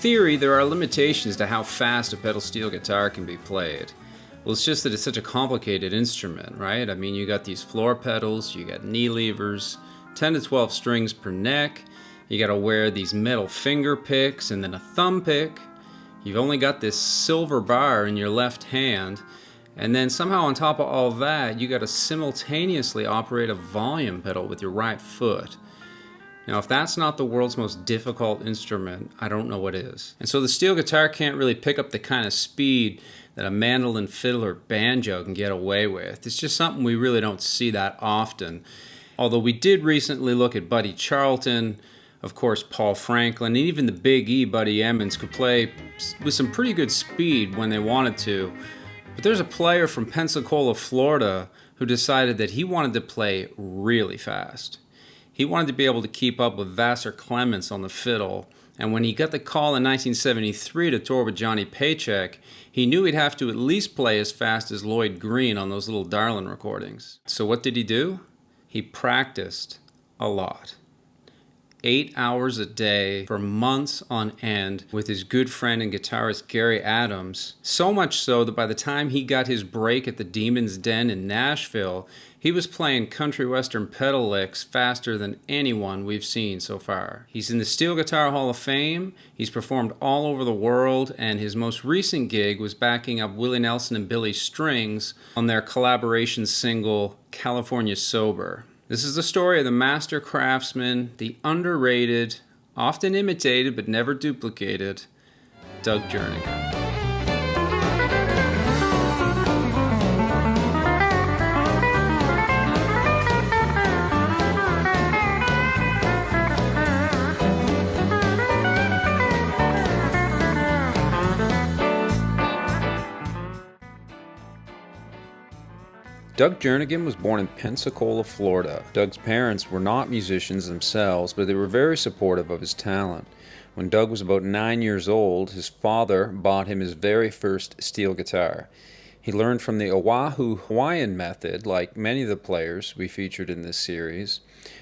theory, there are limitations to how fast a pedal steel guitar can be played. Well, it's just that it's such a complicated instrument, right? I mean, you got these floor pedals, you got knee levers, 10 to 12 strings per neck, you gotta wear these metal finger picks and then a thumb pick. You've only got this silver bar in your left hand, and then somehow on top of all that, you gotta simultaneously operate a volume pedal with your right foot. Now, if that's not the world's most difficult instrument, I don't know what is. And so the steel guitar can't really pick up the kind of speed that a mandolin, fiddle, or banjo can get away with. It's just something we really don't see that often. Although we did recently look at Buddy Charlton, of course Paul Franklin, and even the Big E, Buddy Emmons, could play with some pretty good speed when they wanted to. But there's a player from Pensacola, Florida, who decided that he wanted to play really fast. He wanted to be able to keep up with Vassar Clements on the fiddle, and when he got the call in 1973 to tour with Johnny Paycheck, he knew he'd have to at least play as fast as Lloyd Green on those little Darlin recordings. So what did he do? He practiced a lot. 8 hours a day for months on end with his good friend and guitarist Gary Adams. So much so that by the time he got his break at the Demon's Den in Nashville, he was playing country western pedal licks faster than anyone we've seen so far. He's in the Steel Guitar Hall of Fame, he's performed all over the world, and his most recent gig was backing up Willie Nelson and Billy Strings on their collaboration single, California Sober. This is the story of the master craftsman, the underrated, often imitated but never duplicated, Doug Jernigan. Doug Jernigan was born in Pensacola, Florida. Doug's parents were not musicians themselves, but they were very supportive of his talent. When Doug was about 9 years old, his father bought him his very first steel guitar. He learned from the Oahu Hawaiian method, like many of the players we featured in this series,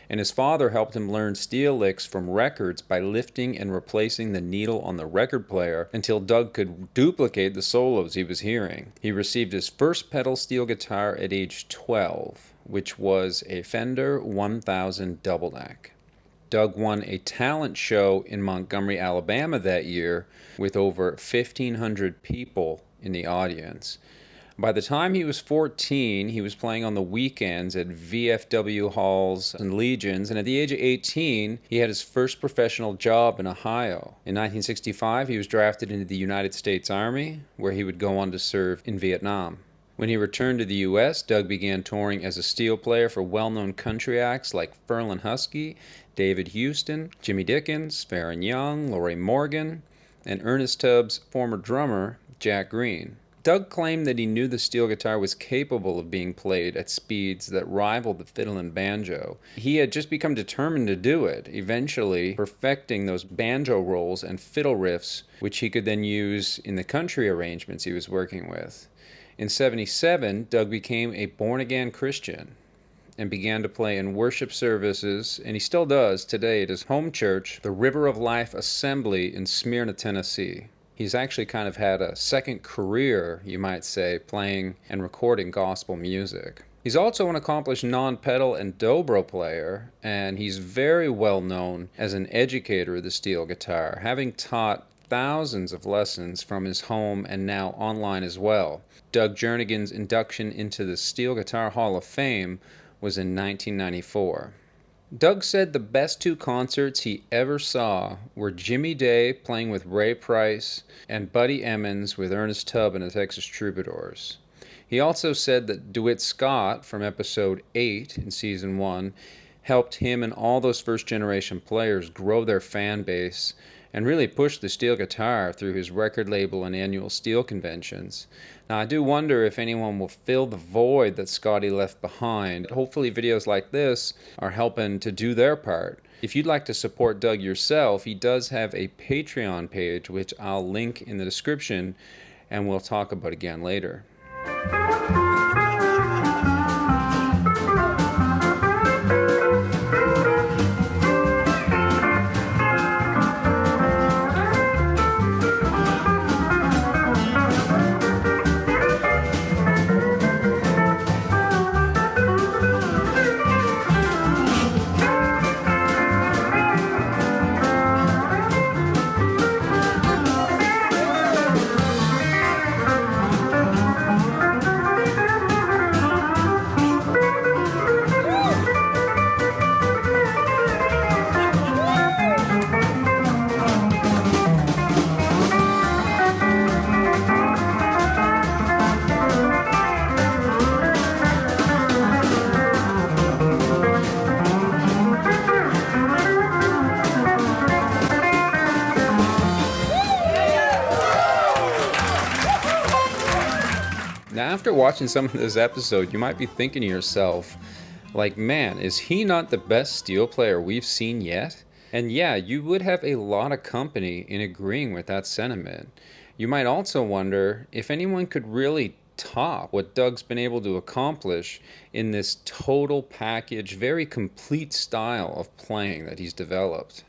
and his father helped him learn steel licks from records by lifting and replacing the needle on the record player until Doug could duplicate the solos he was hearing. He received his first pedal steel guitar at age 12, which was a Fender 1000 double neck. Doug won a talent show in Montgomery, Alabama that year with over 1,500 people in the audience. By the time he was 14, he was playing on the weekends at VFW halls and legions, and at the age of 18, he had his first professional job in Ohio. In 1965, he was drafted into the United States Army, where he would go on to serve in Vietnam. When he returned to the U.S., Doug began touring as a steel player for well-known country acts like Ferlin Husky, David Houston, Jimmy Dickens, Farron Young, Lorrie Morgan, and Ernest Tubbs' former drummer, Jack Green. Doug claimed that he knew the steel guitar was capable of being played at speeds that rivaled the fiddle and banjo. He had just become determined to do it, eventually perfecting those banjo rolls and fiddle riffs, which he could then use in the country arrangements he was working with. In '77, Doug became a born-again Christian and began to play in worship services, and he still does today at his home church, the River of Life Assembly in Smyrna, Tennessee. He's actually kind of had a second career, you might say, playing and recording gospel music. He's also an accomplished non-pedal and dobro player, and he's very well known as an educator of the steel guitar, having taught thousands of lessons from his home and now online as well. Doug Jernigan's induction into the Steel Guitar Hall of Fame was in 1994. Doug said the best two concerts he ever saw were Jimmy Day playing with Ray Price and Buddy Emmons with Ernest Tubb and the Texas Troubadours. He also said that DeWitt Scott from episode 8 in season 1 helped him and all those first-generation players grow their fan base and really push the steel guitar through his record label and annual steel conventions. Now, I do wonder if anyone will fill the void that Scotty left behind. Hopefully videos like this are helping to do their part. If you'd like to support Doug yourself, he does have a Patreon page, which I'll link in the description, and we'll talk about again later. after watching some of this episode, you might be thinking to yourself, like, man, is he not the best steel player we've seen yet? And yeah, you would have a lot of company in agreeing with that sentiment. You might also wonder if anyone could really top what Doug's been able to accomplish in this total package, very complete style of playing that he's developed.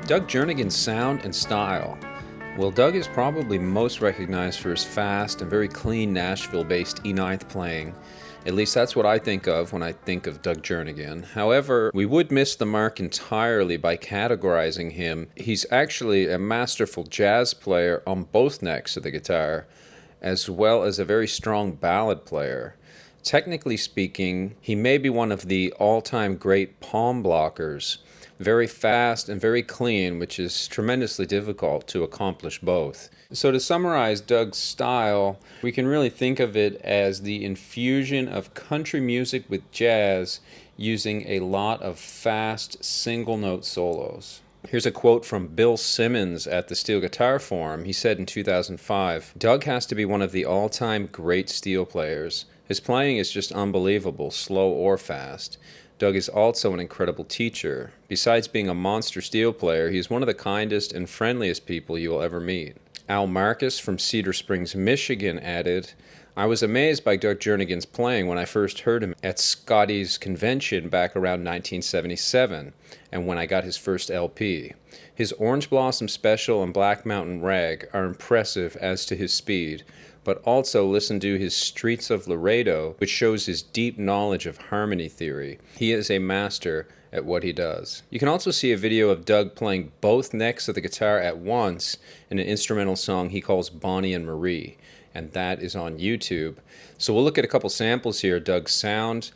Doug Jernigan's sound and style. Well, Doug is probably most recognized for his fast and very clean Nashville-based E9th playing. At least that's what I think of when I think of Doug Jernigan. However, we would miss the mark entirely by categorizing him. He's actually a masterful jazz player on both necks of the guitar, as well as a very strong ballad player. Technically speaking, he may be one of the all-time great palm blockers. Very fast and very clean, which is tremendously difficult to accomplish both. So to summarize Doug's style, we can really think of it as the infusion of country music with jazz using a lot of fast single note solos. Here's a quote from Bill Simmons at the Steel Guitar Forum. He said in 2005, "Doug has to be one of the all-time great steel players. His playing is just unbelievable, slow or fast. Doug is also an incredible teacher. Besides being a monster steel player, he is one of the kindest and friendliest people you will ever meet." Al Marcus from Cedar Springs, Michigan added, "I was amazed by Doug Jernigan's playing when I first heard him at Scotty's convention back around 1977, and when I got his first LP. His Orange Blossom Special and Black Mountain Rag are impressive as to his speed, but also listen to his Streets of Laredo, which shows his deep knowledge of harmony theory. He is a master at what he does." You can also see a video of Doug playing both necks of the guitar at once in an instrumental song he calls Bonnie and Marie, and that is on YouTube. So we'll look at a couple samples here of Doug's sound.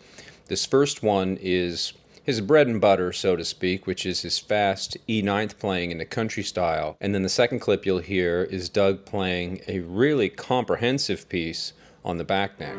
This first one is his bread and butter, so to speak, which is his fast E9th playing in the country style. And then the second clip you'll hear is Doug playing a really comprehensive piece on the back neck.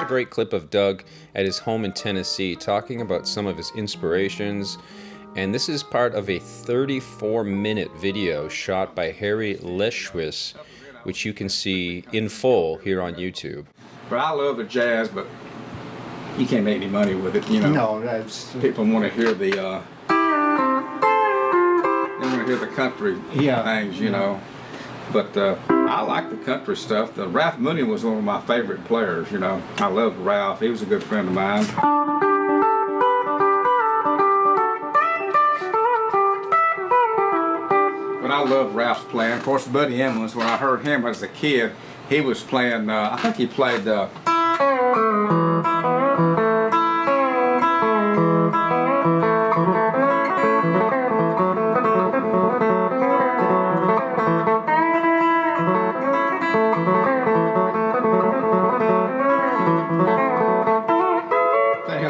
Great clip of Doug at his home in Tennessee talking about some of his inspirations, and this is part of a 34-minute video shot by Harry Leschwitz which you can see in full here on YouTube. But I love the jazz, but you can't make any money with it, you know. No, that's... People want to hear the, they want to hear the country things, you know. But I like the country stuff. The Ralph Mooney was one of my favorite players, you know. I loved Ralph. He was a good friend of mine. But I loved Ralph's playing. Of course, Buddy Emmons, when I heard him as a kid, he was playing, I think he played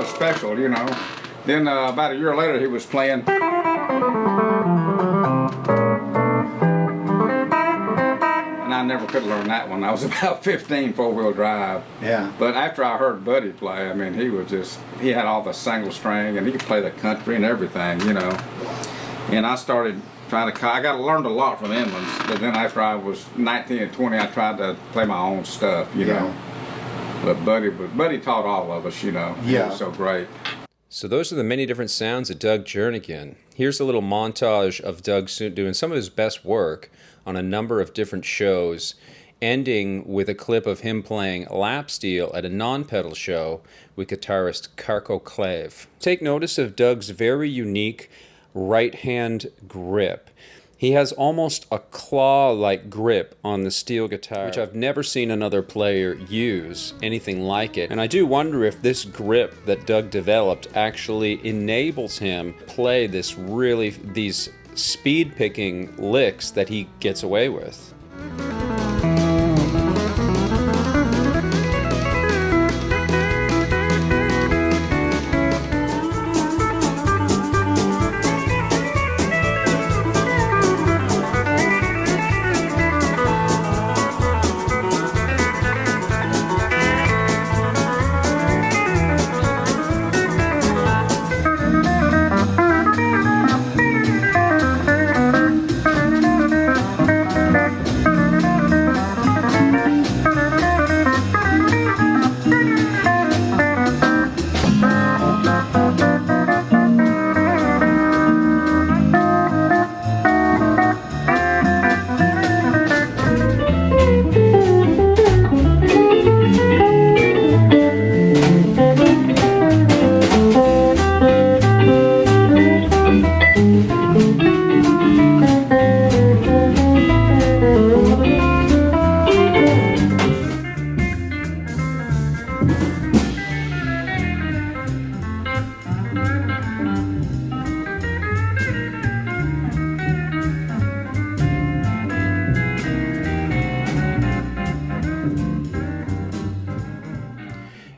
special, you know. Then about a year later he was playing, and I never could learn that one. I was about 15, four-wheel drive. Yeah. But after I heard Buddy play, I mean, he was just, he had all the single string and he could play the country and everything, you know. And I started trying to, I learned a lot from Emmons, but then after I was 19 and 20, I tried to play my own stuff, you know. But Buddy taught all of us, you know. He was so great. So those are the many different sounds of Doug Jernigan. Here's a little montage of Doug doing some of his best work on a number of different shows, ending with a clip of him playing lap steel at a non-pedal show with guitarist Carco Clave. Take notice of Doug's very unique right-hand grip. He has almost a claw-like grip on the steel guitar, which I've never seen another player use anything like it. And I do wonder if this grip that Doug developed actually enables him to play these speed-picking licks that he gets away with.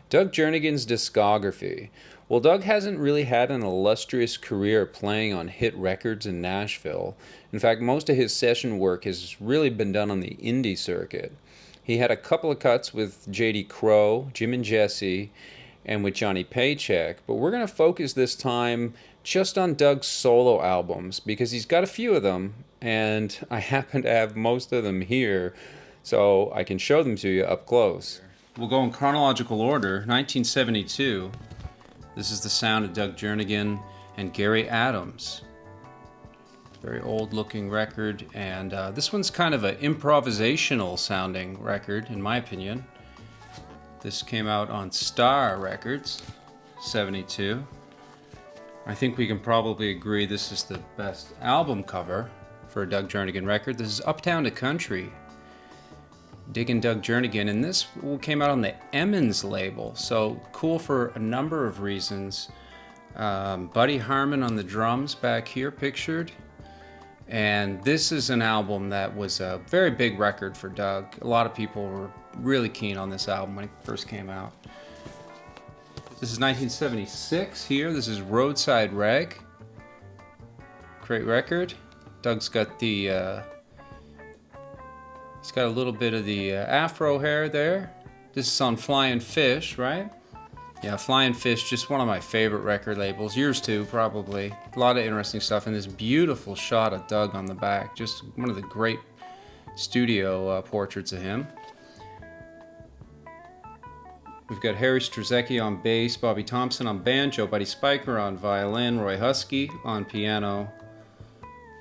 Doug Jernigan's discography. Well, Doug hasn't really had an illustrious career playing on hit records in Nashville. In fact, most of his session work has really been done on the indie circuit. He had a couple of cuts with J.D. Crowe, Jim and Jesse, and with Johnny Paycheck, but we're going to focus this time just on Doug's solo albums because he's got a few of them, and I happen to have most of them here, so I can show them to you up close. We'll go in chronological order. 1972. This is the sound of Doug Jernigan and Gary Adams. Very old-looking record, and this one's kind of an improvisational sounding record, in my opinion. This came out on Star Records, 72. I think we can probably agree this is the best album cover for a Doug Jernigan record. This is Uptown to Country. Diggin' Doug Jernigan, and this came out on the Emmons label, so cool for a number of reasons. Buddy Harmon on the drums back here pictured, and this is an album that was a very big record for Doug. A lot of people were really keen on this album when it first came out. This is 1976 here. This is Roadside Rag. Great record. Doug's got the he's got a little bit of the afro hair there. This is on Flying Fish, right? Yeah, Flying Fish, just one of my favorite record labels. Yours too, probably. A lot of interesting stuff, and this beautiful shot of Doug on the back. Just one of the great studio portraits of him. We've got Harry Strzelecki on bass, Bobby Thompson on banjo, Buddy Spiker on violin, Roy Husky on piano,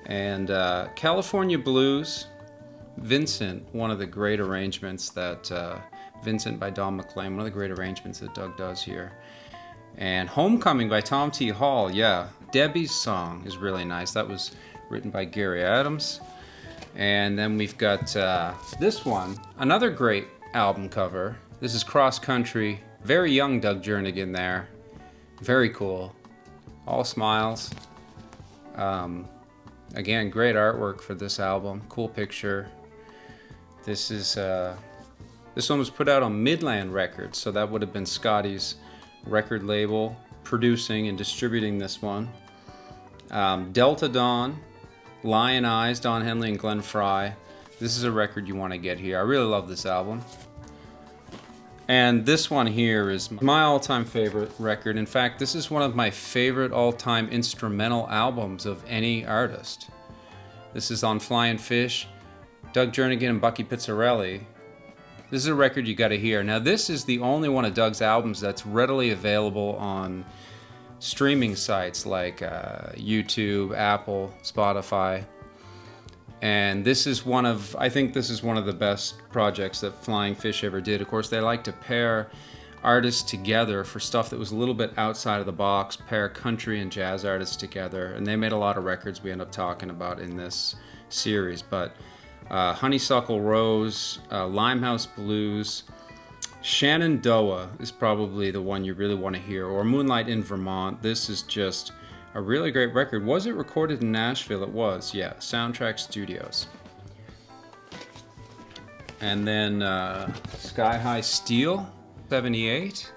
and California Blues, Vincent, one of the great arrangements that, Vincent by Don McLean, one of the great arrangements that Doug does here. And Homecoming by Tom T. Hall, yeah. Debbie's Song is really nice. That was written by Gary Adams. And then we've got this one, another great album cover. This is Cross Country, very young Doug Jernigan there. Very cool. All smiles. Again, great artwork for this album. Cool picture. This one was put out on Midland Records, so that would have been Scotty's record label producing and distributing this one. Delta Dawn, Lion Eyes, Don Henley and Glenn Frey. This is a record you want to get here. I really love this album. And this one here is my all-time favorite record. In fact, this is one of my favorite all-time instrumental albums of any artist. This is on Flying Fish, Doug Jernigan and Bucky Pizzarelli. This is a record you got to hear. Now, this is the only one of Doug's albums that's readily available on streaming sites like YouTube, Apple, Spotify. And this is I think this is one of the best projects that Flying Fish ever did. Of course, they like to pair artists together for stuff that was a little bit outside of the box, pair country and jazz artists together. And they made a lot of records we end up talking about in this series. But Honeysuckle Rose, Limehouse Blues, Shenandoah is probably the one you really want to hear, or Moonlight in Vermont. This is just a really great record. Was it recorded in Nashville? It was, yeah. Soundtrack Studios. And then Sky High Steel, 78.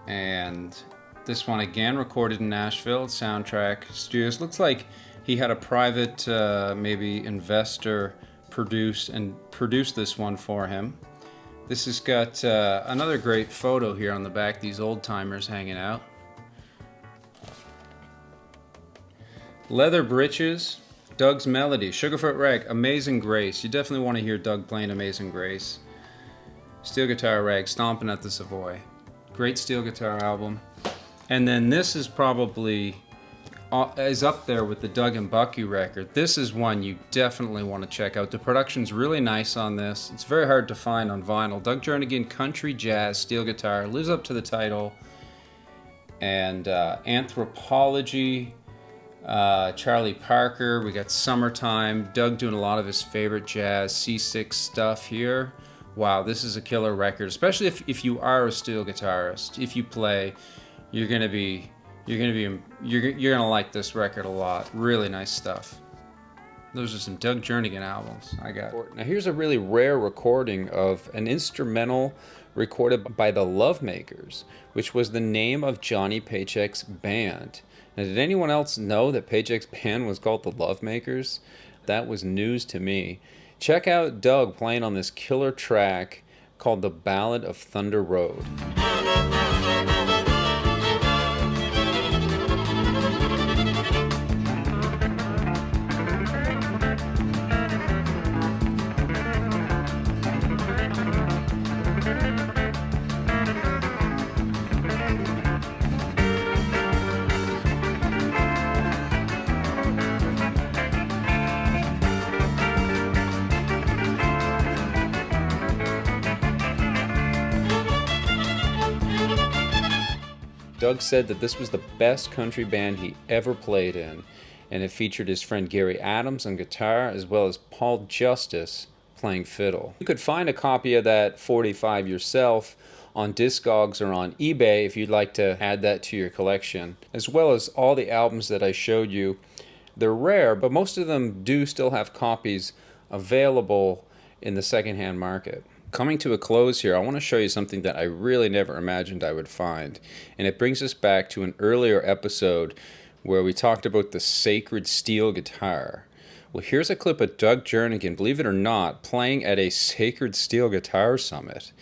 And this one again recorded in Nashville, Soundtrack Studios. Looks like he had a private, maybe investor produce this one for him. This has got another great photo here on the back, these old timers hanging out. Leather Britches, Doug's Melody, Sugarfoot Rag, Amazing Grace. You definitely want to hear Doug playing Amazing Grace. Steel Guitar Rag, Stomping at the Savoy. Great steel guitar album. And then this is probably is up there with the Doug and Bucky record. This is one you definitely want to check out. The production's really nice on this. It's very hard to find on vinyl. Doug Jernigan, country jazz, steel guitar, lives up to the title. And Anthropology, Charlie Parker, we got Summertime, Doug doing a lot of his favorite jazz, C6 stuff here. Wow, this is a killer record, especially if you are a steel guitarist. If you play, you're gonna like this record a lot. Really nice stuff. Those are some Doug Jernigan albums I got. Now here's a really rare recording of an instrumental recorded by the Lovemakers, which was the name of Johnny Paycheck's band. Now, did anyone else know that Paycheck's band was called the Lovemakers? That was news to me. Check out Doug playing on this killer track called The Ballad of Thunder Road. Doug said that this was the best country band he ever played in, and it featured his friend Gary Adams on guitar as well as Paul Justice playing fiddle. You could find a copy of that 45 yourself on Discogs or on eBay if you'd like to add that to your collection, as well as all the albums that I showed you. They're rare, but most of them do still have copies available in the secondhand market. Coming to a close here, I want to show you something that I really never imagined I would find. And it brings us back to an earlier episode where we talked about the sacred steel guitar. Well, here's a clip of Doug Jernigan, believe it or not, playing at a sacred steel guitar summit.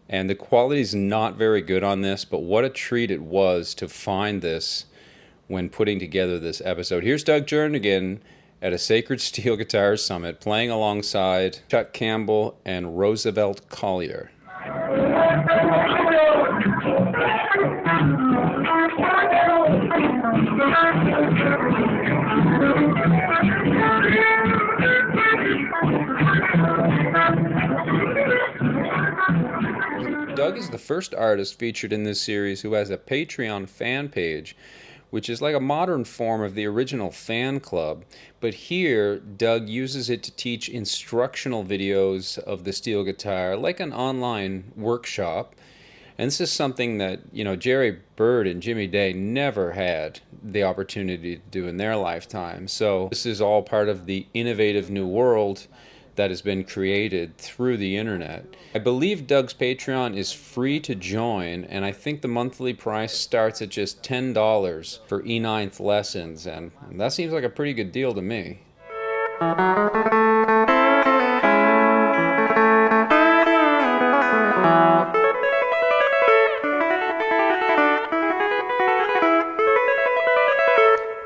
And the quality's not very good on this, but what a treat it was to find this when putting together this episode. Here's Doug Jernigan at a Sacred Steel Guitar Summit, playing alongside Chuck Campbell and Roosevelt Collier. Doug is the first artist featured in this series who has a Patreon fan page, which is like a modern form of the original fan club. But here, Doug uses it to teach instructional videos of the steel guitar, like an online workshop. And this is something that, Jerry Bird and Jimmy Day never had the opportunity to do in their lifetime. So this is all part of the innovative new world that has been created through the internet. I believe Doug's Patreon is free to join, and I think the monthly price starts at just $10 for E9th lessons, and that seems like a pretty good deal to me.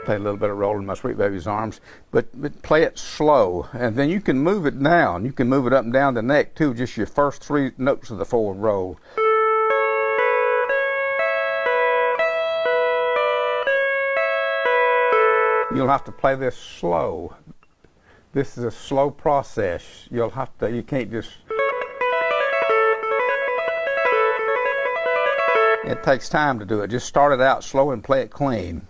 Play a little bit of Rolling My Sweet Baby's Arms, but play it slow, and then you can move it down. You can move it up and down the neck too, just your first 3 notes of the forward roll. You'll have to play this slow. This is a slow process. You can't just... It takes time to do it. Just start it out slow and play it clean.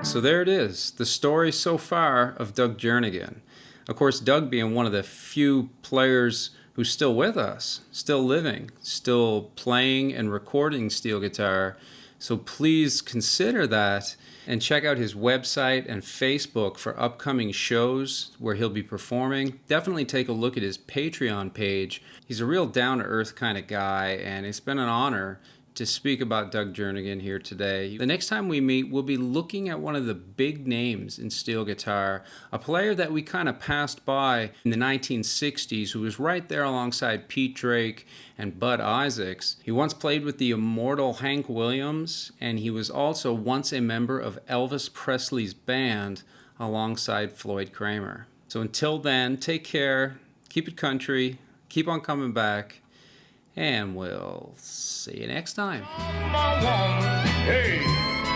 So there it is, the story so far of Doug Jernigan. Of course, Doug being one of the few players who's still with us, still living, still playing and recording steel guitar. So please consider that and check out his website and Facebook for upcoming shows where he'll be performing. Definitely take a look at his Patreon page. He's a real down-to-earth kind of guy, and it's been an honor to speak about Doug Jernigan here today. The next time we meet, we'll be looking at one of the big names in steel guitar, a player that we kind of passed by in the 1960s who was right there alongside Pete Drake and Bud Isaacs. He once played with the immortal Hank Williams, and he was also once a member of Elvis Presley's band alongside Floyd Kramer. So until then, take care, keep it country, keep on coming back, and we'll see you next time. Hey.